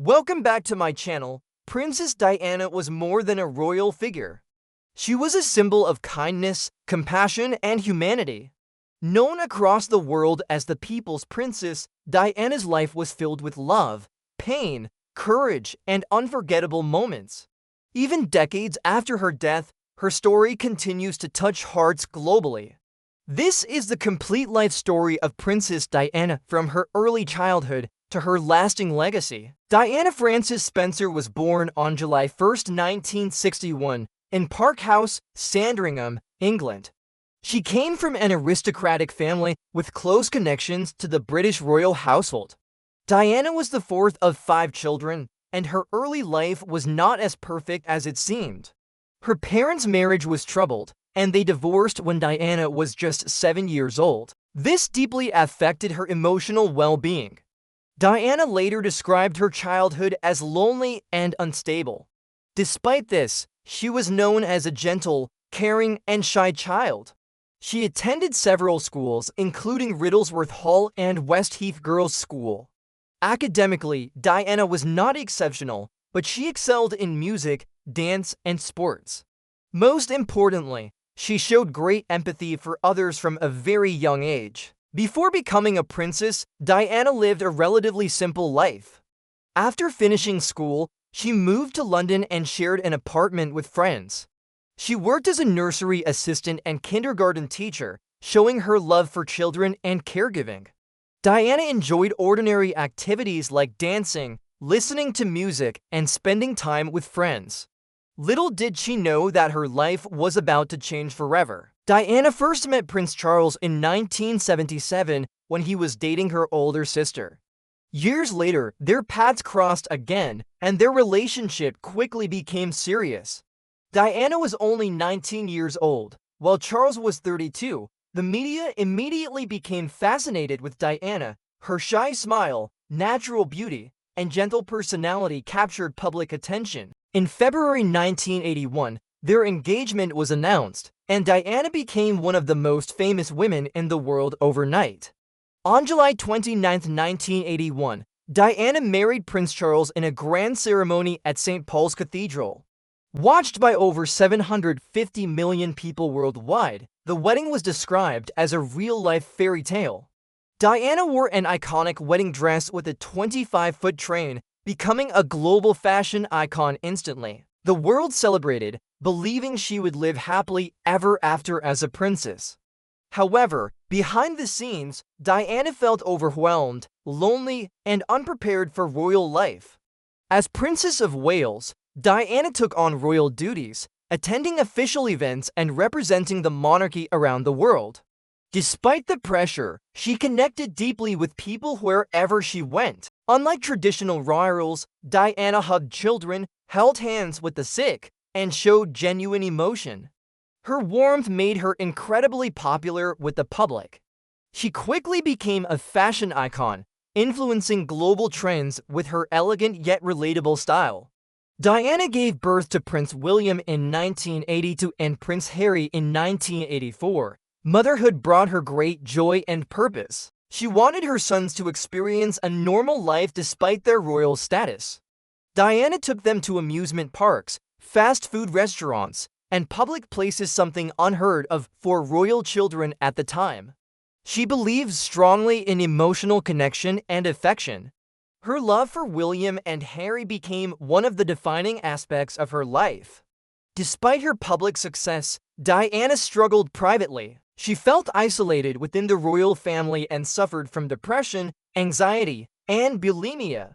Welcome back to my channel. Princess Diana was more than a royal figure. She was a symbol of kindness, compassion, and humanity. Known across the world as the People's Princess, Diana's life was filled with love, pain, courage, and unforgettable moments. Even decades after her death, her story continues to touch hearts globally. This is the complete life story of Princess Diana from her early childhood to her lasting legacy. Diana Frances Spencer was born on July 1, 1961, in Park House, Sandringham, England. She came from an aristocratic family with close connections to the British royal household. Diana was the fourth of 5 children, and her early life was not as perfect as it seemed. Her parents' marriage was troubled, and they divorced when Diana was just 7 years old. This deeply affected her emotional well-being. Diana later described her childhood as lonely and unstable. Despite this, she was known as a gentle, caring, and shy child. She attended several schools, including Riddlesworth Hall and Westheath Girls' School. Academically, Diana was not exceptional, but she excelled in music, dance, and sports. Most importantly, she showed great empathy for others from a very young age. Before becoming a princess, Diana lived a relatively simple life. After finishing school, she moved to London and shared an apartment with friends. She worked as a nursery assistant and kindergarten teacher, showing her love for children and caregiving. Diana enjoyed ordinary activities like dancing, listening to music, and spending time with friends. Little did she know that her life was about to change forever. Diana first met Prince Charles in 1977 when he was dating her older sister. Years later, their paths crossed again, and their relationship quickly became serious. Diana was only 19 years old, while Charles was 32. The media immediately became fascinated with Diana. Her shy smile, natural beauty, and gentle personality captured public attention. In February 1981, their engagement was announced, and Diana became one of the most famous women in the world overnight. On July 29, 1981, Diana married Prince Charles in a grand ceremony at St. Paul's Cathedral. Watched by over 750 million people worldwide, the wedding was described as a real-life fairy tale. Diana wore an iconic wedding dress with a 25-foot train, becoming a global fashion icon instantly. The world celebrated, believing she would live happily ever after as a princess. However, behind the scenes, Diana felt overwhelmed, lonely, and unprepared for royal life. As Princess of Wales, Diana took on royal duties, attending official events and representing the monarchy around the world. Despite the pressure, she connected deeply with people wherever she went. Unlike traditional royals, Diana hugged children, held hands with the sick, and showed genuine emotion. Her warmth made her incredibly popular with the public. She quickly became a fashion icon, influencing global trends with her elegant yet relatable style. Diana gave birth to Prince William in 1982 and Prince Harry in 1984. Motherhood brought her great joy and purpose. She wanted her sons to experience a normal life despite their royal status. Diana took them to amusement parks, fast food restaurants, and public places, something unheard of for royal children at the time. She believed strongly in emotional connection and affection. Her love for William and Harry became one of the defining aspects of her life. Despite her public success, Diana struggled privately. She felt isolated within the royal family and suffered from depression, anxiety, and bulimia.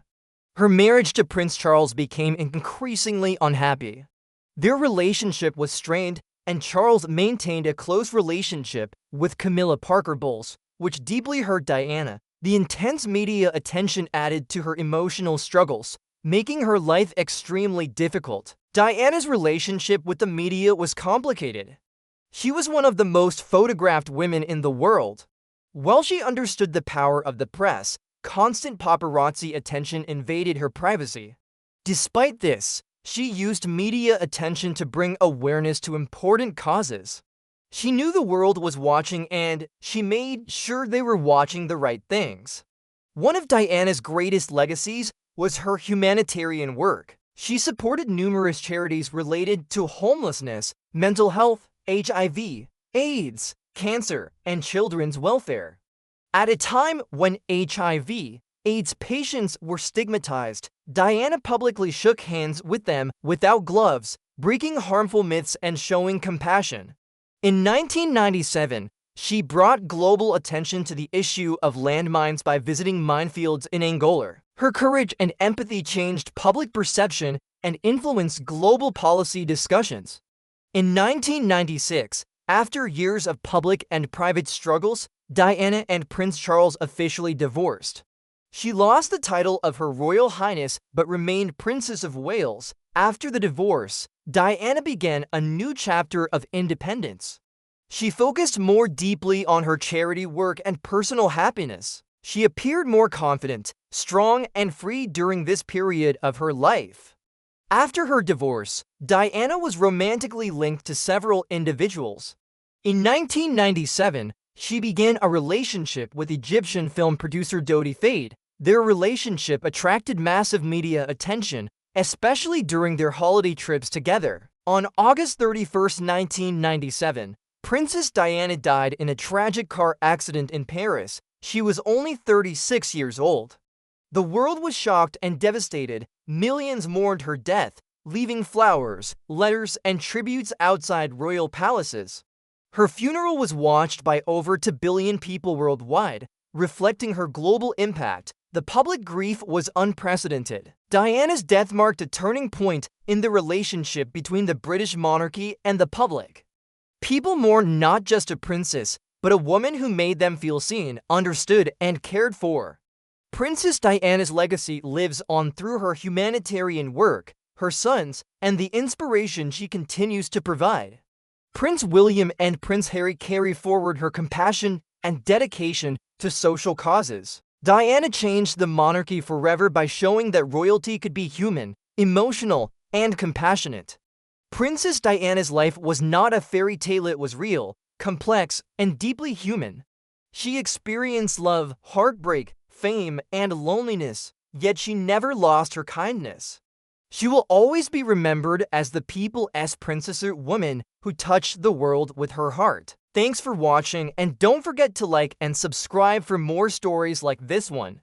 Her marriage to Prince Charles became increasingly unhappy. Their relationship was strained, and Charles maintained a close relationship with Camilla Parker Bowles, which deeply hurt Diana. The intense media attention added to her emotional struggles, making her life extremely difficult. Diana's relationship with the media was complicated. She was one of the most photographed women in the world. While she understood the power of the press, constant paparazzi attention invaded her privacy. Despite this, she used media attention to bring awareness to important causes. She knew the world was watching, and she made sure they were watching the right things. One of Diana's greatest legacies was her humanitarian work. She supported numerous charities related to homelessness, mental health, HIV, AIDS, cancer, and children's welfare. At a time when HIV, AIDS patients were stigmatized, Diana publicly shook hands with them without gloves, breaking harmful myths and showing compassion. In 1997, she brought global attention to the issue of landmines by visiting minefields in Angola. Her courage and empathy changed public perception and influenced global policy discussions. In 1996, after years of public and private struggles, Diana and Prince Charles officially divorced. She lost the title of Her Royal Highness but remained Princess of Wales. After the divorce, Diana began a new chapter of independence. She focused more deeply on her charity work and personal happiness. She appeared more confident, strong, and free during this period of her life. After her divorce, Diana was romantically linked to several individuals. In 1997, she began a relationship with Egyptian film producer Dodi Fade. Their relationship attracted massive media attention, especially during their holiday trips together. On August 31, 1997, Princess Diana died in a tragic car accident in Paris. She was only 36 years old. The world was shocked and devastated. Millions mourned her death, leaving flowers, letters, and tributes outside royal palaces. Her funeral was watched by over 2 billion people worldwide, reflecting her global impact. The public grief was unprecedented. Diana's death marked a turning point in the relationship between the British monarchy and the public. People mourned not just a princess, but a woman who made them feel seen, understood, and cared for. Princess Diana's legacy lives on through her humanitarian work, her sons, and the inspiration she continues to provide. Prince William and Prince Harry carry forward her compassion and dedication to social causes. Diana changed the monarchy forever by showing that royalty could be human, emotional, and compassionate. Princess Diana's life was not a fairy tale, it was real, complex, and deeply human. She experienced love, heartbreak, fame, and loneliness, yet she never lost her kindness. She will always be remembered as the people's princess woman who touched the world with her heart. Thanks for watching, and don't forget to like and subscribe for more stories like this one.